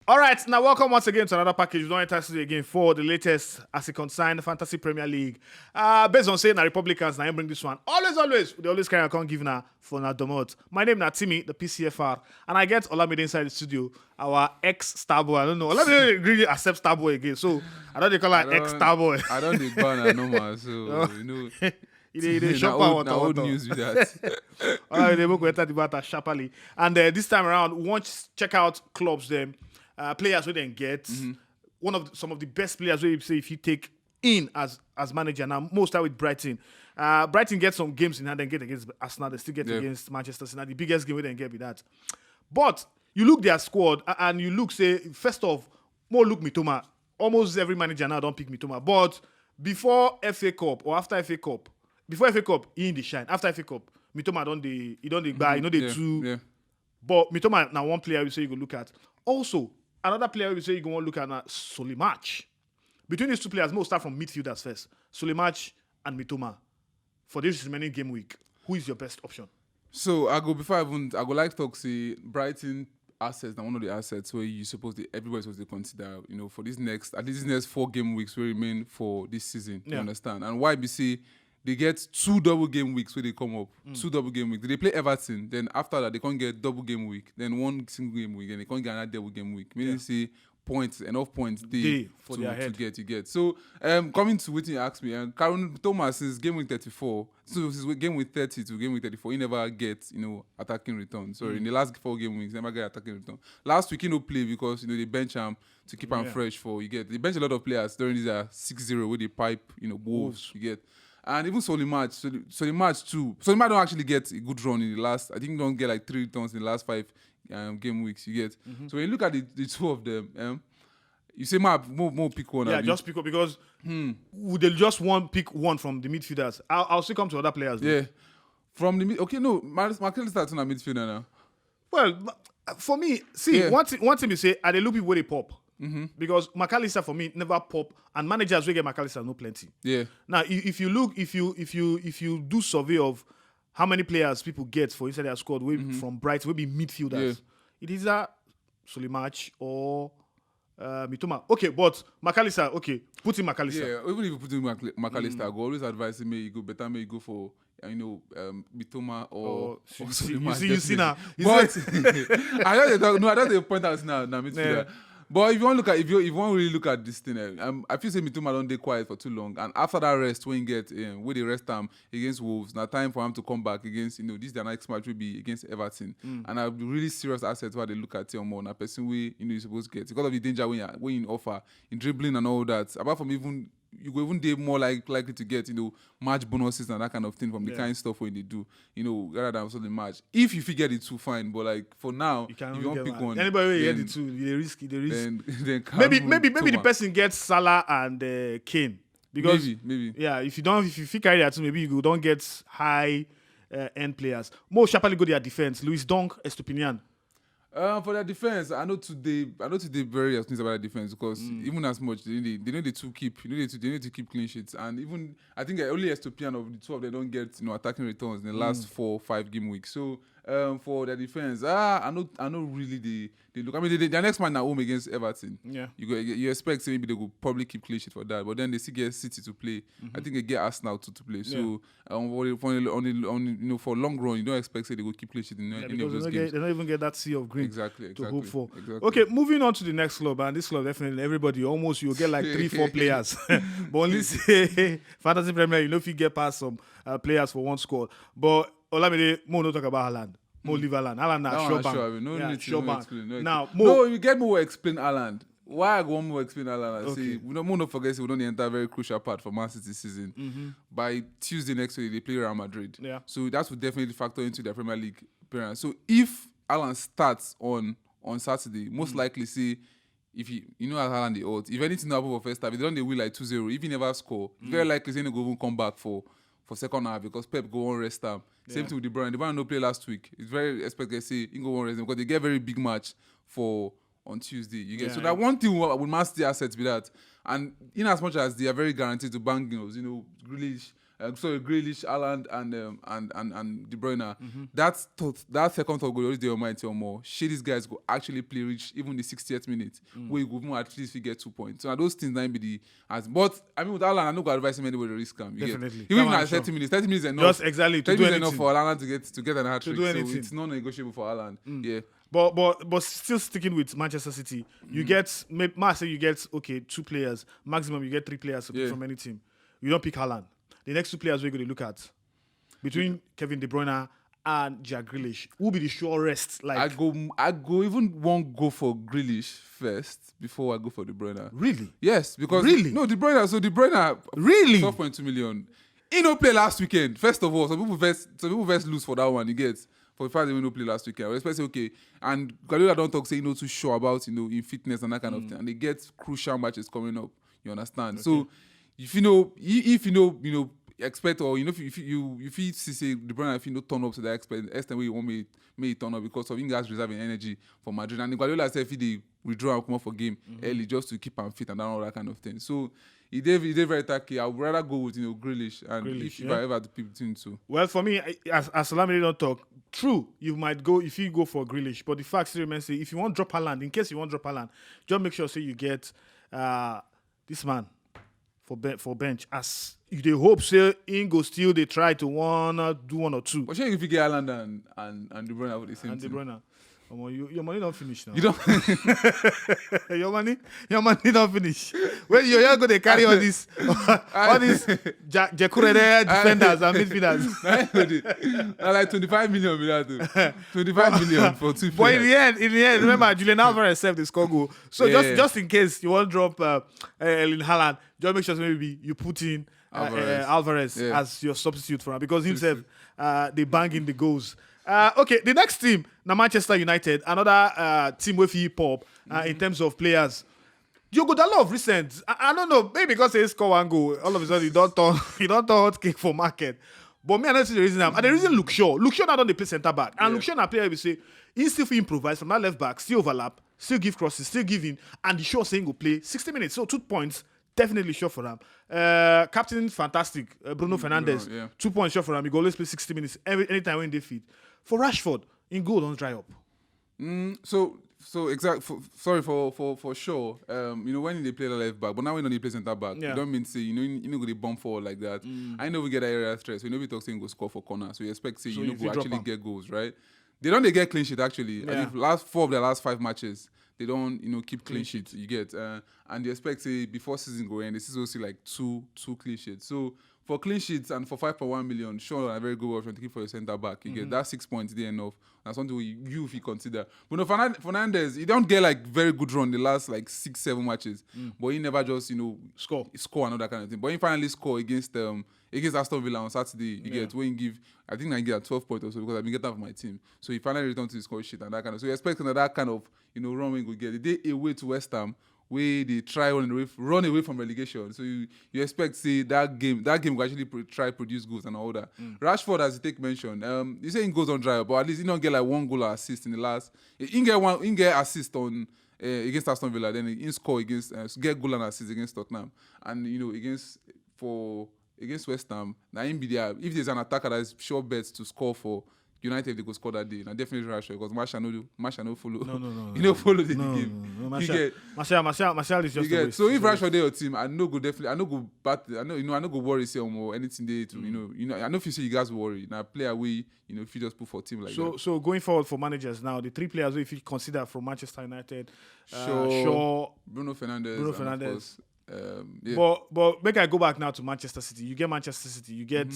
All right, now welcome once again to another package. We don't enter today again for the latest as it concerns Fantasy Premier League. Based on saying the Republicans, now I bring this one. Always, they always carry a con give na for na domot. My name is TIMI, the PCFR, and I get OLAMIDE inside the studio, our ex-Starboy. I don't know. OLAMIDE really accept Starboy again, so I don't call her ex-Starboy. I don't dey ban normal, so you know. They shop out old news with that. All right, they will go enter the battle sharply. And this time around, we want to check out clubs them. Players we then get some of the best players where you say if you take in as manager. Now most start with Brighton. Brighton get some games in hand and get against Arsenal. They still get against Manchester City. Now the biggest game we then get with that. But you look their squad and you look say first off more look Mitoma. Almost every manager now don't pick Mitoma. But before FA Cup or after FA Cup, before FA Cup he in the shine. After FA Cup Mitoma don't they buy. You know they two. Yeah. But Mitoma now one player you say you go look at. Also. Another player we say you go want to look at now, Solimatch. Between these two players, we'll start from midfielders first. Solimatch and Mitoma. For this remaining game week, who is your best option? So I go like talk say Brighton assets and one of the assets where everybody's supposed to consider, you know, for these next 4 game weeks will remain for this season. You understand? And YBC they get 2 double game weeks where they come up. 2 double game weeks. They play Everton. Then after that, they can't get double game week. Then 1 single game week. Then they can't get another double game week. Meaning say enough points to get. So coming to what you asked me, Karen Thomas is game week 34. So this is game week 30 to game week 34. He never gets, you know, attacking return. Sorry, in the last 4 game weeks, never get attacking return. Last week he no play because, you know, they bench him to keep him fresh they bench a lot of players during these 6-0 where they pipe, you know, Wolves. You get. And even Solimatch too. Solimatch don't actually get a good run in the last. I think don't get like 3 returns in the last 5 game weeks. You get. So when you look at the two of them, you say more pick one. Yeah, just pick up because would they just pick one from the midfielders? I'll still come to other players. Though. Yeah, from the Mikelphilmz starts on a midfielder now. Well, for me, one thing you say, are they look people where they pop. Because McAllister for me never pop, and managers will get McAllister no plenty. Yeah. Now, if you do survey of how many players people get for inside their squad, from Brighton, will be midfielders. It is a Solimatch or Mitoma. Okay, but McAllister. Okay, put in McAllister. Yeah, even if you put in McAllister, I go always advise him. You go better, you go for. Mitoma or Solimatch. You see now. But I don't point out now midfielder. Yeah. But if you want to really look at this thing, I feel say Mitoma don't stay quiet for too long. And after that rest, when you get where they rest time against Wolves, now time for him to come back against, you know, this their next match will be against Everton. And I'll be really serious assets where they look at you more. Now person we you're supposed to get because of the danger when you offer in dribbling and all that. Apart from even you go even be more likely to get, you know, match bonuses and that kind of thing from the kind of stuff when they do, you know, rather than something match. If you get it too, fine. But like for now, if you don't pick one, anybody get it too, they risk. Then maybe the person gets Salah and Kane because maybe if you carry that too, maybe you don't get high end players. More sharply go their defense. Luis Dunk, Estupinian. For their defense, I know today very optimistic about their defense because even as much they need to keep clean sheets, and even I think only Estupian of the two of them don't get, you know, attacking returns in the last 4-5 game weeks. So for their defense, I know really they look. I mean, their next man at home against Everton. Yeah, you expect maybe they will probably keep clean sheet for that, but then they still get City to play. I think they get Arsenal to play. So for long run, you don't expect they will keep clean sheet in any of those games. They don't even get that sea of green. Exactly. To hope for. Exactly. Okay, moving on to the next club, and this club definitely everybody almost you'll get like 3-4 players, but only say Fantasy Premier, you know, if you get past some players for one squad. But Olamide, more no talk about Haaland. More leave Haaland. Haaland now sure bank. No need to explain. Now, you get more explain Haaland. Why I go more explain Haaland? Okay. See, we don't forget. We don't enter a very crucial part for Man City season. By Tuesday next week, they play Real Madrid. Yeah. So that would definitely factor into their Premier League appearance. So if Haaland starts on Saturday, most likely see if you know how Haaland the odds. If anything happen for first half, if they don't they win like 2-0. If he never score, very likely he's gonna go and come back for second half because Pep go on rest time. Same thing with De Bruyne. De Bruyne no play last week. It's very expected to say he go on rest because they get very big match on Tuesday. You get so that one thing with Man City assets be that, and in as much as they are very guaranteed to bang, you know, Grealish sorry, Grealish, Haaland, and De Bruyne. That second third goal always dey on mind or more. These guys go actually play reach even the 60th minute, where you go even at least get 2 points. So now those things might be the but I mean with Haaland, I no go advise him anybody to risk him. Definitely. Even at 30 minutes. 30 minutes is enough. Just exactly to do anything. Enough for Haaland to get an hat trick. So anything. it's non-negotiable for Haaland. Yeah. But still sticking with Manchester City, you get say you get 2 players maximum. You get 3 players from any team. You don't pick Haaland. The next 2 players we're going to look at between Kevin De Bruyne and Jack Grealish, who will be the surest? Like I go even won't go for Grealish first before I go for De Bruyne. Really? Yes, because really De Bruyne really 12.2 million. He no play last weekend. First of all, some people first lose for that one. You get. For the fact that we no play last weekend, I respect say okay, and Guardiola don't talk say too sure about in fitness and that kind of thing, and they get crucial matches coming up. You understand? Okay. So if you expect or if you say De Bruyne if you turn up to the extent where you want me turn up because of you guys reserving energy for Madrid, and Guardiola said if they withdraw and come up for game early just to keep him fit and all that kind of thing. So he did very tacky. I would rather go with Grealish and if I ever had to pick between 2. Well, for me, as OLAMIDE don't talk, true, you might go if you go for Grealish, but the fact still remains, if you want to drop Haaland, in case you want to drop Haaland, just make sure you get this man for bench. As you they hope say Ingo still they try to do 1 or 2. But sure if you get Haaland and De Bruyne with the same and team. De Bruyne. Your money don't finish now. You don't. your money don't finish. When you're going to carry all these Jekurede defenders and midfielders. Like 25 million, 25 million for 2 players. But in the end, remember Julian Alvarez saved the score goal. So just in case you want to drop Erling Haaland, just make sure maybe you put in Alvarez as your substitute for him because himself they bang in the goals. Okay, the next team, now Manchester United, another team with hip hop in terms of players. You got a lot of recent. I don't know, maybe because they score 1 goal, all of a sudden you don't turn hot cake for market. But me, I don't see the reason. And the reason Luke Shaw now don't play centre back, and Luke Shaw na player we say he still improvise from that left back, still overlap, still give crosses, still giving, and the Shaw saying go play 60 minutes, so 2 points. Definitely sure for them. Captain fantastic, Bruno Fernandes, 2 points sure for them. He go always play 60 minutes anytime when they feed. For Rashford, in goal don't dry up. Sorry for sure. When they play the left back, but now we don't play centre back. You don't mean say you know go they bump forward like that. I know we get that area stress. We know we talk saying go score for corner, so you expect say go actually get goals, right? They don't get clean sheet actually. Yeah. I think last 4 of their last 5 matches. They don't, keep clean sheets. You get, and they expect say before season go end, this is also like two clean sheets. So for clean sheets and for 5.1 million, sure, a very good option to keep for your centre back. You get that 6 points there enough. That's something you if you consider. But no, Fernandes, he don't get like very good run the last like 6-7 matches, but he never just score and all that kind of thing. But he finally score against Aston Villa on Saturday. You get when you give, I think I get a 12 point or so because I've been getting that for my team. So he finally returned to the score sheet and that kind of. So you expect that kind of run when we get the day away to West Ham where they try run away from relegation. So you expect see that game will actually try produce goals and all that. Rashford, as you take mention, you say he goes on dry, but at least he don't get like 1 goal or assist in the last. He get assist on against Aston Villa, then he score against get goal and assist against Tottenham, and against West Ham. Now him be there. If there's an attacker that is sure bets to score for United, if they go score that day, now definitely Rashford because Martial no follow. No. You know follow the game. No. Martial is just a waste. So if Rashford dey your team, I no go worry say or anything there to I know if you say you guys worry. Now player we if you just put for team like that. So going forward for managers now, the 3 players if you consider from Manchester United, Shaw, Bruno Fernandes. And of course, But make I go back now to Manchester City. You get Manchester City. You get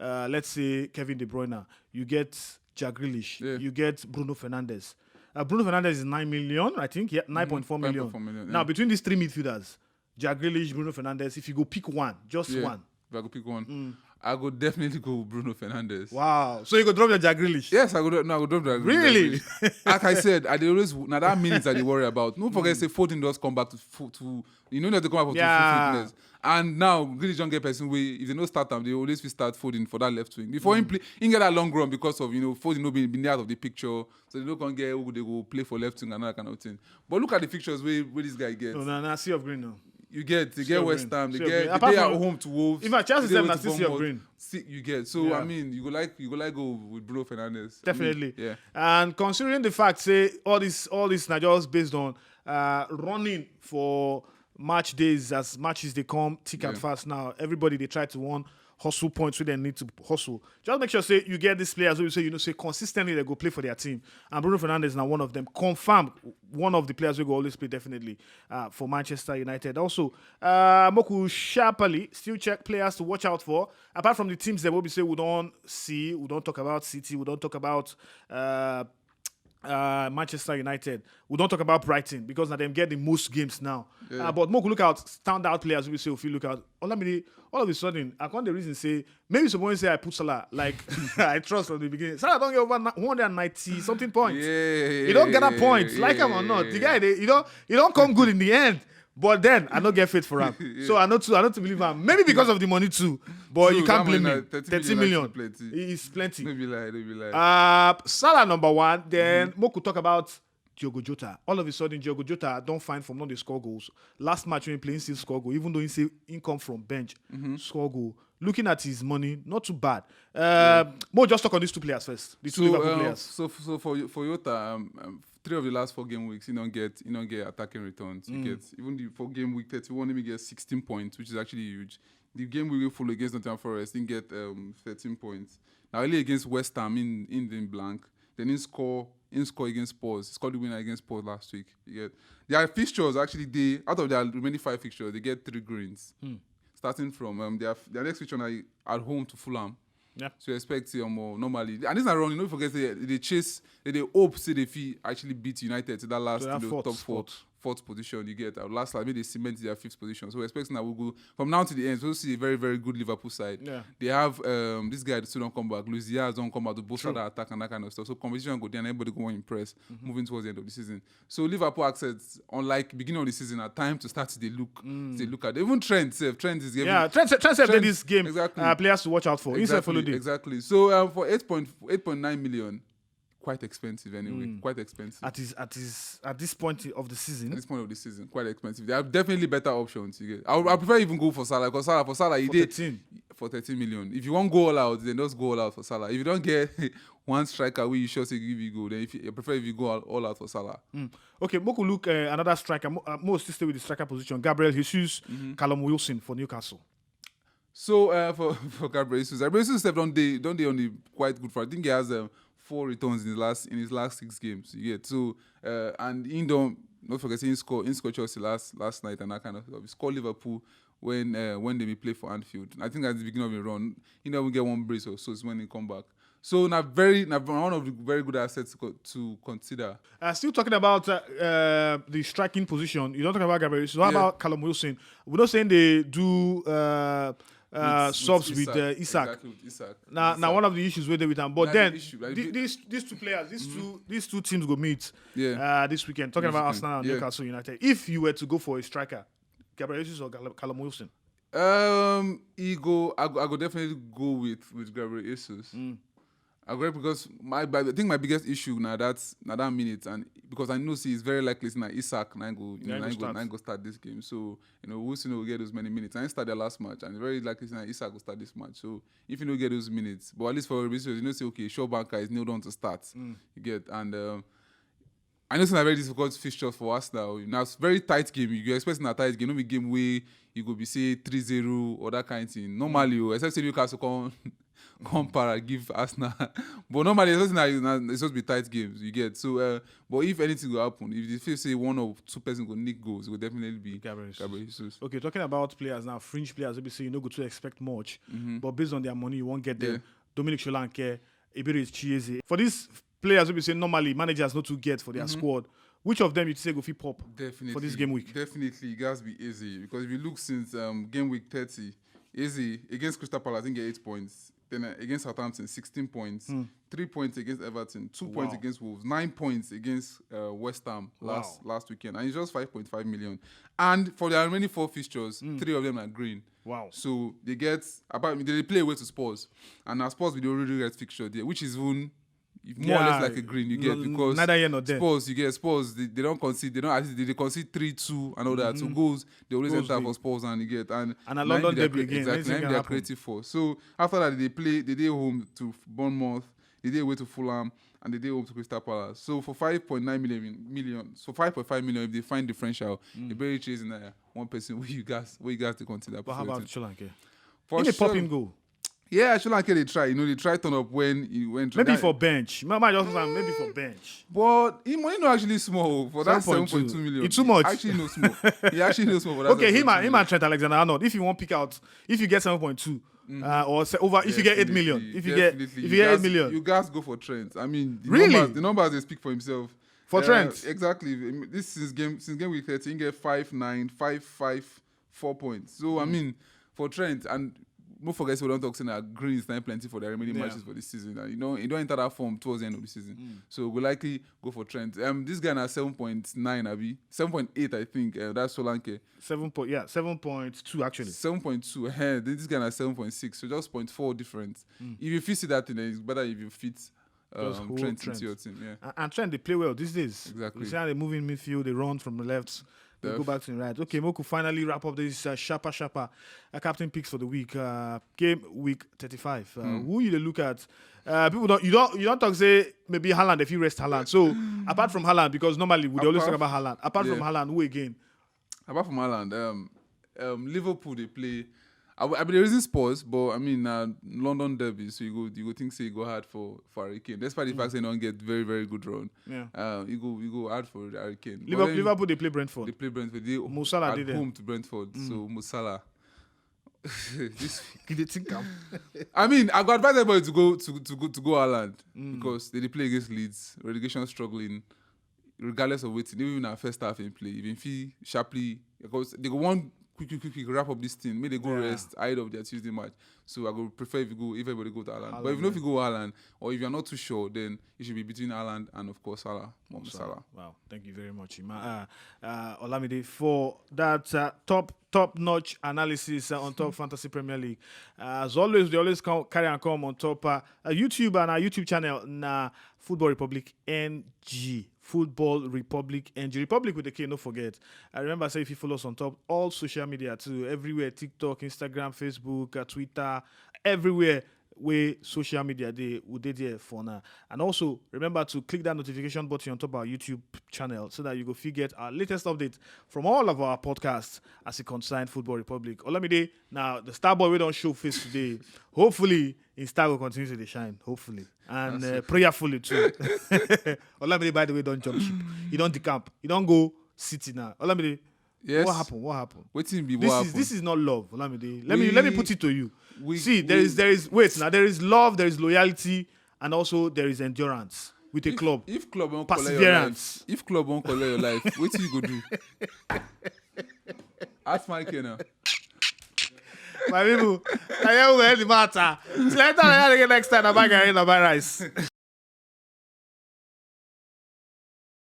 let's say Kevin De Bruyne. You get Jack Grealish. You get Bruno Fernandes. Bruno Fernandes is 9 million, I think. 9.4 million. 9.4 million. Now between these 3 midfielders, Jack Grealish, Bruno Fernandes. If you go pick one, just one. If I go pick one, I go definitely go Bruno Fernandes. Wow. So you go drop your Jack Grealish? Yes, I go drop Jack Grealish. Really? Like I said, I always now that minutes that they worry about. Don't forget, say Foden does come back to not to come back to full fitness. And now Grealish don't get person way. If they don't start them, they always will start Foden for that left wing. Before him play, he get that long run because of Foden no being out of the picture, so they don't can get who they go play for left wing and that kind of thing. But look at the fixtures where this guy gets. No, Sea of Green now. You get West Ham. They See your get brain. they Apart are from- home to Wolves. If I Chelsea They them, away na to still see your Bournemouth. brain. You get. So Yeah. I mean, you go like go with Bruno Fernandes. Definitely. Yeah. And considering the fact, say all this not just based on running for match days as matches they come thick and fast now. Everybody they try to win hustle points where they need to hustle. Just make sure say you get these players who you say say consistently they go play for their team. And Bruno Fernandes is now one of them. Confirmed one of the players who go always play definitely for Manchester United. Also, Moku sharply still check players to watch out for. Apart from the teams that we say we don't talk about City, we don't talk about Manchester United. We don't talk about Brighton because now them get the most games now. But more look out standout players. We say if you look out Olamide, all of a sudden I can't the reason say maybe someone say I put Salah like I trust from the beginning. Salah don't get over 190 something points. He don't get a point like him or not. The guy he don't come good in the end. But then I don't get fit for him. So I know to believe him. Maybe because of the money too. But you can't blame him. 30 million. It's plenty. Don't be lie. Salah number one. Then Mo could talk about Diogo Jota. All of a sudden, Diogo Jota don't find from not the score goals. Last match when he playing still score goal, even though he say income from bench, score goal. Looking at his money, not too bad. Mo just talk on these two players first. The two Liverpool players. So for Jota, 3 of the last 4 game weeks, you don't get attacking returns. You get even for game week 31, he get 16 points, which is actually huge. The game we will follow against Nottingham Forest, he get 13 points. Now only against West Ham in blank. Then he score against Spurs. He scored the winner against Spurs last week. You get their fixtures actually out of their remaining 5 fixtures, they get 3 greens. Starting from their next fixture now at home to Fulham. Yeah. So you expect more normally. And this is not wrong, you know, forget they hope they actually beat United to that last top fourth position you get. Last maybe they cement their 5th position. So we're expecting that we'll go from now to the end. So we'll see a very, very good Liverpool side. Yeah. They have this guy that still don't come back. Luis Diaz don't come back to boost that attack and that kind of stuff. So competition go down, everybody go impress moving towards the end of the season. So Liverpool assets, unlike beginning of the season, at time to start to look at. Even Trent is giving. Yeah, Trent said this game exactly. Players to watch out for. Exactly. So for 8.9 million. Quite expensive anyway. Quite expensive. At this point of the season. At this point of the season, quite expensive. There are definitely better options. You get. I prefer even go for Salah because Salah he did 13 million. If you want to go all out, then just go all out for Salah. If you don't get one striker, you sure say give you go. Then I prefer if you go all out for Salah. Okay, Moku look another striker. Most stay with the striker position. Gabriel Jesus, Callum Wilson for Newcastle. So for Gabriel Jesus don't they on the quite good for. I think he has 4 returns in his last 6 games. You get so and he don't forget he scored Chelsea last night and that kind of stuff. He scored Liverpool when they play for Anfield. I think at the beginning of the run, he never get one brace or so. It's when he come back. So now one of the very good assets to consider. Still talking about the striking position. You don't talk about Gabriel. So how about Callum Wilson? We're not saying they do. Subs with Isak. Exactly, with Isak. Now one of the issues with him, but then these two players, these two teams go meet this weekend. Talking about Arsenal and Newcastle United. If you were to go for a striker, Gabriel Jesus or Callum Wilson? I go definitely go with Gabriel Jesus. I agree because I think my biggest issue now that minute and because I know it's very likely that Isak go start this game. So Wilson will get those many minutes. I didn't start the last match and very likely that Isak will start this match. So if you don't get those minutes, but at least for reasons, say okay, Shawbanker is nailed on to start. You get and I know it's a very difficult fixture for us now. Now it's very tight game. You're expecting a tight game, not a game where you go be say 3-0 or that kind of thing. Normally, except say Newcastle come para give Arsenal. But normally it's supposed to be tight games, you get. So but if anything will happen, if you feel say 1 or 2 persons go nick goals, it will definitely be Gabriel Jesus. Okay, talking about players now, fringe players, maybe say you don't go to expect much, but based on their money, you won't get them. Dominic Solanke, Ebere Chieze. For these players, we say normally managers not to get for their squad. Which of them you say go fit pop for this game week? Definitely, it has to be easy because if you look since game week 30, easy against Crystal Palace, I think 8 points. Then against Southampton, 16 points. 3 points against Everton, 2 points against Wolves, 9 points against West Ham last weekend, and it's just 5.5 million. And for their remaining 4 fixtures, 3 of them are green. Wow! So they play away to Spurs, and our Spurs with the already red fixture there, which is even more or less like a green. You get because neither here nor there. Spurs, you get Spurs. They don't concede. They don't. At least they concede 3-2 and all that. So goals they always enter for Spurs and you get and a London derby again. Exactly, they are creative for. So after that they play. They did home to Bournemouth. They did away to Fulham. And they did home to Crystal Palace. So for 5.9 million, so 5.5 million, if they find differential, they're very chasing one person. Where you guys to consider? But how about Sri Lanka? For a popping goal. Yeah, Sri Lanka they try. They try turn up when he went. Maybe for bench. Maybe for bench. But he might not actually small for that 7.2 million. It's too much. Actually no small. He actually no small for that. Okay, him and Trent Alexander-Arnold. If you want pick out, if you get 7.2. Or over if you get 8 million. If you get 8 million. You guys go for Trent. I mean the numbers they speak for himself. For Trent. Exactly. This is since game week 13, he get 5-9, 5-5, 4 points. So I mean for Trent and don't forget we don't talk saying that Green is not plenty for the remaining matches for this season. And you don't enter that form towards the end of the season. So we'll likely go for Trent. This guy now 7.9 Abi. 7.8 I think. That's Solanke. 7.2 actually. 7.2. This guy now 7.6. So just 0.4 difference. If you fit that thing, then it's better if you fit Trent into your team. Yeah. And Trent they play well these days. Exactly. You see how they move in midfield, they run from the left. They go back to the right. Okay, Moku finally wrap up this Sharper captain picks for the week. Game week 35. Who you look at? People you don't talk say maybe Haaland if you rest Haaland. So apart from Haaland, because normally we always talk about Haaland. Apart from Haaland, who again? Apart from Haaland, Liverpool they play. I mean there isn't Spurs, but I mean London derby, so you go think say you go hard for Hurricane. Despite the fact they don't get very very good run. Yeah. You go hard for Hurricane. Liverpool they play Brentford. They play Brentford. They Musala at home to Brentford. So Musala. This they think I mean I got advise everybody to go Haaland because they play against Leeds, relegation struggling. Regardless of waiting, even in our first half in play, even feel sharply because they go one quick wrap up this thing. Maybe they go rest ahead of their Tuesday match. So I would prefer if everybody go to Haaland. But if you go Haaland, or if you're not too sure, then it should be between Haaland and of course Salah. Salah. Wow, thank you very much, Olamide, for that top-notch analysis on top Fantasy Premier League. As always, they always carry and come on top YouTube and our YouTube channel, Football Republic NG. Football Republic NG. Republic with the K, don't forget. I remember say if you follow us on top, all social media too, everywhere, TikTok, Instagram, Facebook, Twitter, everywhere where social media they would there for now. And also remember to click that notification button on top of our YouTube channel so that you go get our latest update from all of our podcasts as it concerns Football Republic. Olamide, now the star boy we don't show face today. Hopefully his star will continue to shine. Hopefully. And prayerfully too. Olamide, by the way, don't jump ship. You don't decamp. You don't go city now. Olamide, yes. What happened? This is not love, Olamide. Let me put it to you. There is love, there is loyalty, and also there is endurance with a club. If club won't perseverance. If club won't color your life, what you go do? Ask Mike now. My people, I am the matter. So later, next time, I'm going to buy rice.